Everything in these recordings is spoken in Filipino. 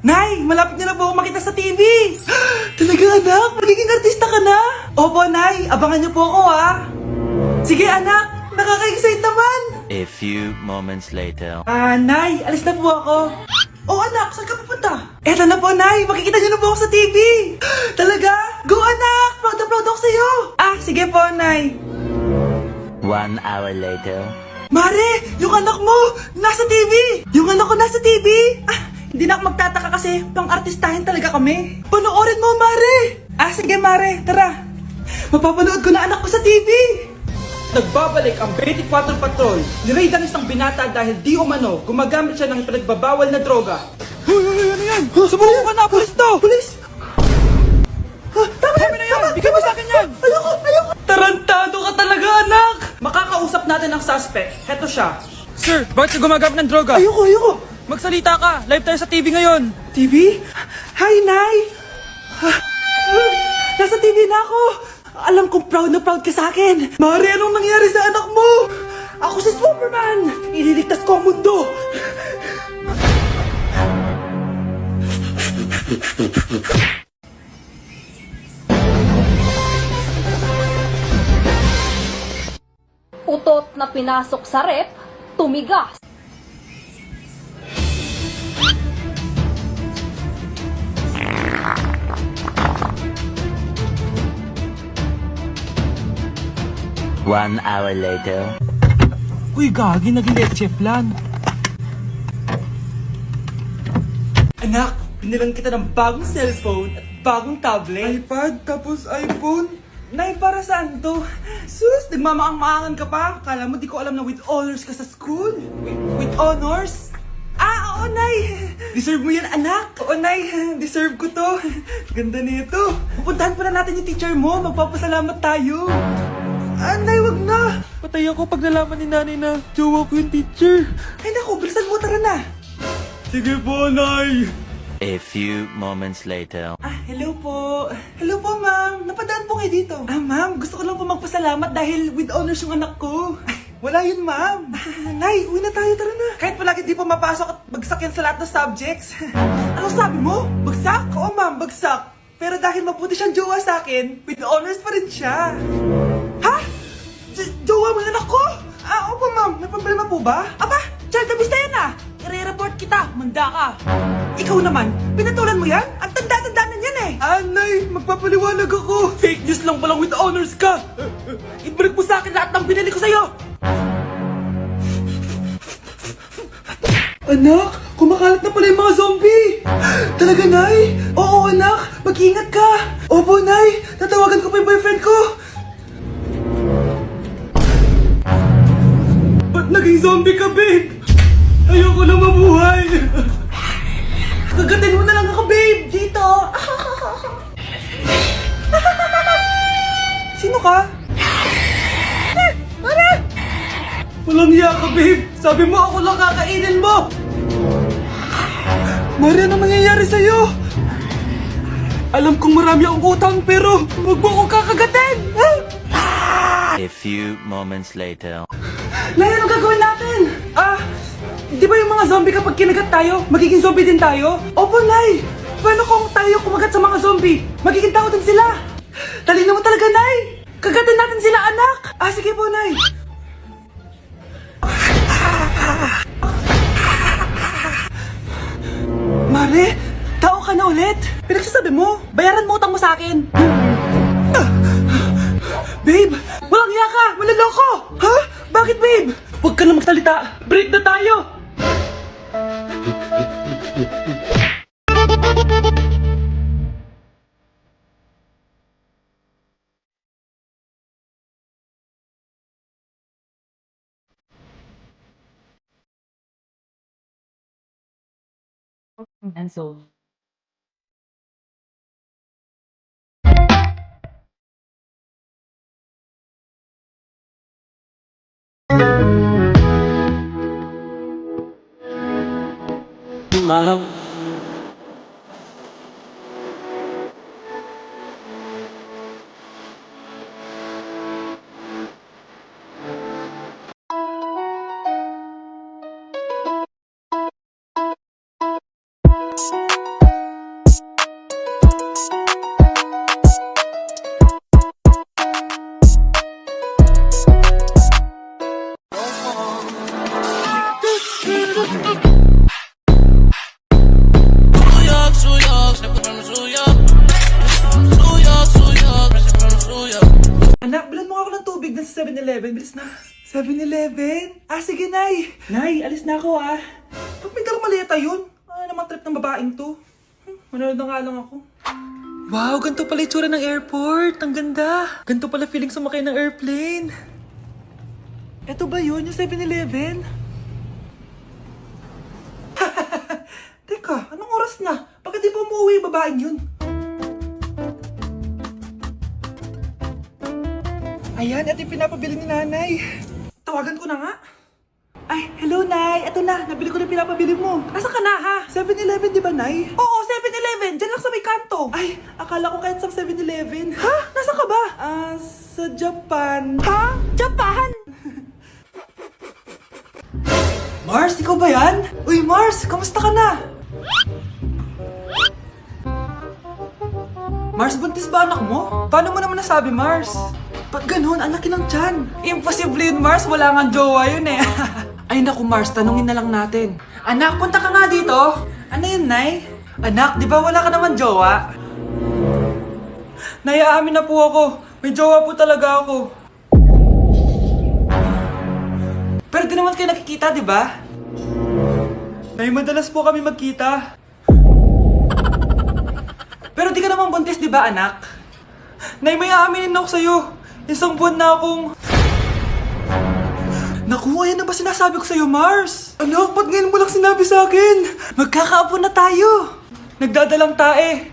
Nay, malapit niyo na po ako makita sa TV! Talaga anak, magiging artista ka na? Opo, Nay, abangan niyo po ako Sige anak, nakaka-excite naman! A few moments later. Nay, alis na po ako. Anak, saan ka pupunta? Eto na po, Nay, makikita niyo na po ako sa TV! Talaga? Go anak, proud na proud ako sa'yo! Sige po, Nay. 1 hour later. Mare, yung anak mo, nasa TV! Yung anak ko nasa TV! Hindi na ako magtataka kasi pang-artistahin talaga kami. Panoorin mo, Mare! Sige, Mare, tara. Mapapanood ko na anak ko sa TV! Nagbabalik ang 24 Patrol. Niraid ang isang binata dahil di umano gumagamit siya ng pinagbabawal na droga. Ano yan? Sumuko ka na, pulis to! Pulis! Tama na yan! Bigay mo sa akin yan! Ayoko! Tarantado ka talaga, anak! Makakausap natin ang suspect. Heto siya. Sir, bakit ka gumagamit ng droga? Ayoko! Magsalita ka! Live tayo sa TV ngayon! TV? Hi, Nay! Nasa TV na ako! Alam kong proud na proud ka sa akin! Mare, anong nangyari sa anak mo? Ako si Superman! Ililigtas ko ang mundo! Utot na pinasok sa rep, tumigas. One hour later. Uy, gagi, naging leche plan. Anak, binilang kita ng bagong cellphone at bagong tablet. iPad, tapos iPhone. Nay, para saan to? Sus, nagmamaang-maangan ka pa? Kala mo di ko alam na with honors ka sa school? With honors? Oo, Nay! Deserve mo yan, anak! Oo, Nay, deserve ko to. Ganda nito. Pupuntahan pa na natin yung teacher mo. Magpapasalamat tayo. Nay, wag na! Patay ako pag nalaman ni nanay na jowa ko yung teacher. Ay, naku, bilisan mo, tara na! Sige po, Nay. A few moments later. Hello po. Hello po, ma'am. Napadaan po kayo dito. Ma'am, gusto ko lang po magpasalamat dahil with honors yung anak ko. Wala yun, ma'am. Nay, uwi na tayo, tara na. Kahit palagi di po mapasok at bagsak yan sa lahat ng subjects. Ano sabi mo? Bagsak? Oo, ma'am, bagsak. Pero dahil mabuti siyang jowa sa akin, with honors pa rin siya. Ha? Jowa mo yung anak ko? Opo, ma'am. May problema po ba? Aba, child abuse na yan I-report kita, manda ka. Ikaw naman, pinatulan mo yan? Ang tanda-tanda na yan Nay, magpapaliwanag ako. Fake news lang palang with honors ka. Ibalik mo sa akin lahat ng binili ko sa'yo. Anak, kumakalat na pala yung mga zombie. Talaga, Nay? Oo, anak. Mag-ingat ka. Opo, Nay. Tatawagan ko pa yung boyfriend ko. Ba't naging zombie ka, babe? Ayoko na mabuhay. Kagatin mo na lang ako, babe. Dito. Sino ka? Walang hiya ka, babe. Sabi mo ako lang kakainin mo. Mari, ano nangyayari sa'yo? Alam kong marami akong utang pero huwag mo akong kakagatin. A few moments later. Nay, ano gagawin natin? Di ba yung mga zombie kapag kinagat tayo, magiging zombie din tayo? Opo, Nay. Paano kung tayo kumagat sa mga zombie? Magiging tao din sila. Talino mo talaga, Nay. Kagatin natin sila, anak. Sige po, Nay. Mare, tao ka na ulit. Pinagsasabi mo, bayaran mo utang mo sa akin. Babe, walang hiya ka! Manloloko! Ha? Bakit, babe? Huwag ka na magsalita! Break na tayo! And so Mahal. Anak, bilan mo ako ng tubig na sa 7-Eleven. Bilis na. 7-Eleven? Ah, sige, Nay. Nay, alis na ako, ah. Ba't may dalang maleta yun? Ano naman trip ng babaeng to? Manonood na nga lang ako. Wow, ganito pala itsura ng airport. Ang ganda. Ganito pala feeling sumakay ng airplane. Eto ba yun, yung 7-Eleven? Teka, anong oras na? Bakit di pa umuwi yung babaeng yun? Ayan, ito yung pinapabili ni Nanay. Tawagan ko na nga. Ay, hello, Nay. Ito na, nabili ko na yung pinapabili mo. Nasaan ka na, ha? 7-Eleven, di ba, Nay? Oo, 7-Eleven. Diyan lang sa may kanto. Ay, akala ko kahit sa 7-Eleven. Ha? Nasaan ka ba? Sa Japan. Ha? Japan? Mars, ikaw ba yan? Uy, Mars, kamusta ka na? Mars, buntis ba anak mo? Paano mo naman nasabi, Mars? Ba't ganun? Ang laki ng tiyan. Imposible yun, Mars. Wala nga jowa yun eh. Ay naku, Mars. Tanungin na lang natin. Anak, punta ka nga dito. Ano yun, Nay? Anak, di ba wala ka naman jowa? Nay, aamin na po ako. May jowa po talaga ako. Pero di naman kayo nakikita, di ba? Nay, madalas po kami magkita. Pero di ka naman buntis, di ba, anak? Nay, may aaminin ako sa'yo. Isang buwan na akong... Naku, ayan na ba sinasabi ko sa'yo, Mars? Anak, ba't ngayon mo lang sinabi sa akin? Magkakaapo na tayo. Nagdadalang tae.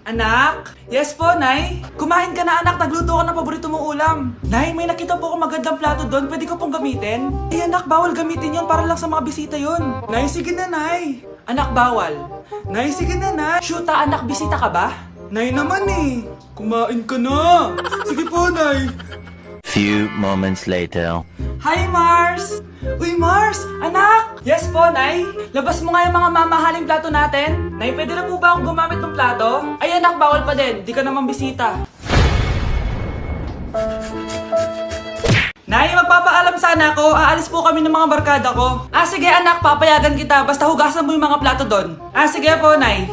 Anak? Yes po, Nay? Kumain ka na, anak. Nagluto ko ng paborito mong ulam. Nay, may nakita po akong magandang plato doon. Pwede ko pong gamitin? Eh, anak, bawal gamitin yon para lang sa mga bisita yon. Nay, sige na, Nay. Anak, bawal. Nay, sige na, Nay. Shoota, anak, bisita ka ba? Nay naman eh. Kumain ka na. Sige po, Nay. Few moments later. Hi, Mars! Uy, Mars! Anak! Yes po, Nay? Labas mo nga yung mga mamahaling plato natin. Nay, pwede na po ba akong gumamit ng plato? Ay, anak, bawal pa din. Di ka naman bisita. Nay, magpapaalam sana ako. Aalis po kami ng mga barkada ko. Ah, sige, anak. Papayagan kita. Basta hugasan mo yung mga plato doon. Ah, sige po, Nay.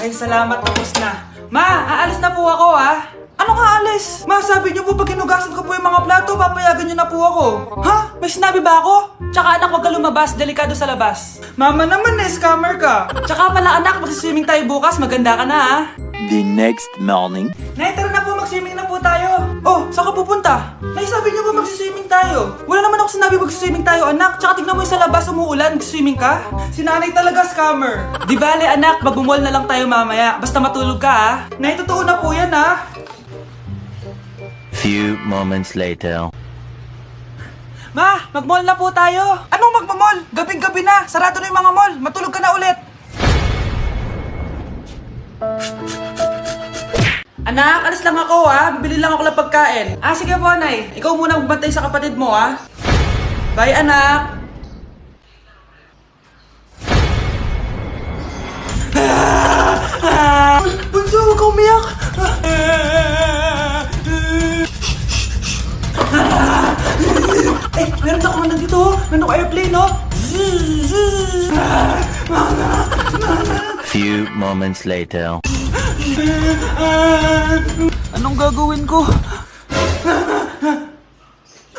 Ay, salamat. Tapos na. Ma, aalis na po ako, ah. Ano nga alis? Ma, sabi niyo po pag hinugasan ko po yung mga plato, papayagan niyo na po ako. Ha? May sinabi ba ako? Tsaka anak, huwag ka lumabas. Delikado sa labas. Mama naman eh, scammer ka. Tsaka pala anak, magsiswimming tayo bukas. Maganda ka na, ha? The next morning. Nay, tara na po, magswimming na po tayo. Oh, saan ka pupunta? Nay, sabi niyo po magsiswimming tayo. Wala naman ako sinabi magsiswimming tayo, anak. Tsaka tignan mo yung sa labas, umuulan, magsiswimming ka. Si nanay talaga scammer. Di bale, anak, mag-mall na lang tayo mamaya. Basta matulog ka, ha? Nay, totoo na po yan, ha? Few moments later. Ma, mag-mall na po tayo. Anong mag-mall? Gabing-gabi na. Sarado na yung mga mall. Matulog ka na ulit. Anak, alis lang ako, ha? Bibili lang ako ng pagkain. Ah, sige po, Nay. Ikaw muna magbantay sa kapatid mo, ha? Bye, anak. Bunso, huwag ka umiyak. Eh, meron ako nandito, oh. Meron ako airplane, oh. Few moments later. Anong gagawin ko?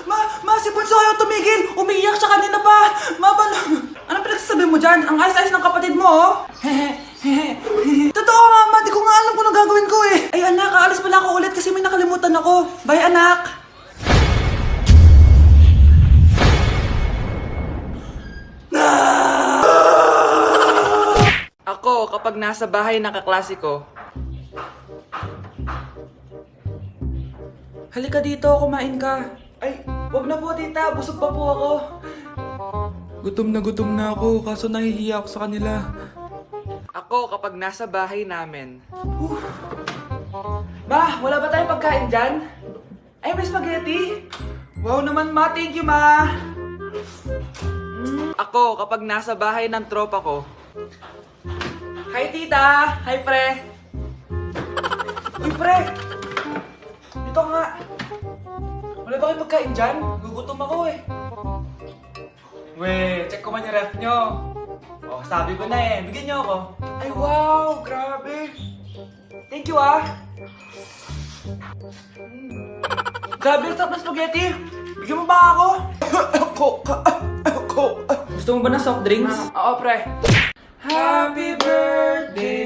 Ma, si Bunso ayaw tumigil. Umiiyak siya kanina pa. Anong pinagsasabi mo dyan? Ang ayos-ayos ng kapatid mo, oh. Totoo, Mama. Di ko nga alam kung anong gagawin ko, eh. Ay, anak, aalis pala ako ulit kasi may nakalimutan ako. Bye, anak. Ako, kapag nasa bahay ng kaklase ko. Halika dito, kumain ka. Ay, wag na po, tita. Busog pa po ako. Gutom na ako, kaso nahihiya ako sa kanila. Ako, kapag nasa bahay namin. Ma, wala ba tayong pagkain dyan? Ay, may spaghetti? Wow naman, ma. Thank you, ma. Ako, kapag nasa bahay ng tropa ko. Hi, tita! Hi, pre! Uy, pre! Dito nga! Wala ba kayo pagkain dyan? Gugutom ako eh. Weh, check ko man yung ref nyo. Oh, sabi ko na eh. Bigyan nyo ako. Ay, wow! Grabe! Thank you, ah! Grabe, ang sarap na spaghetti! Bigyan mo ba ako? Gusto mo ba ng soft drinks? Oo, pre. Happy birthday!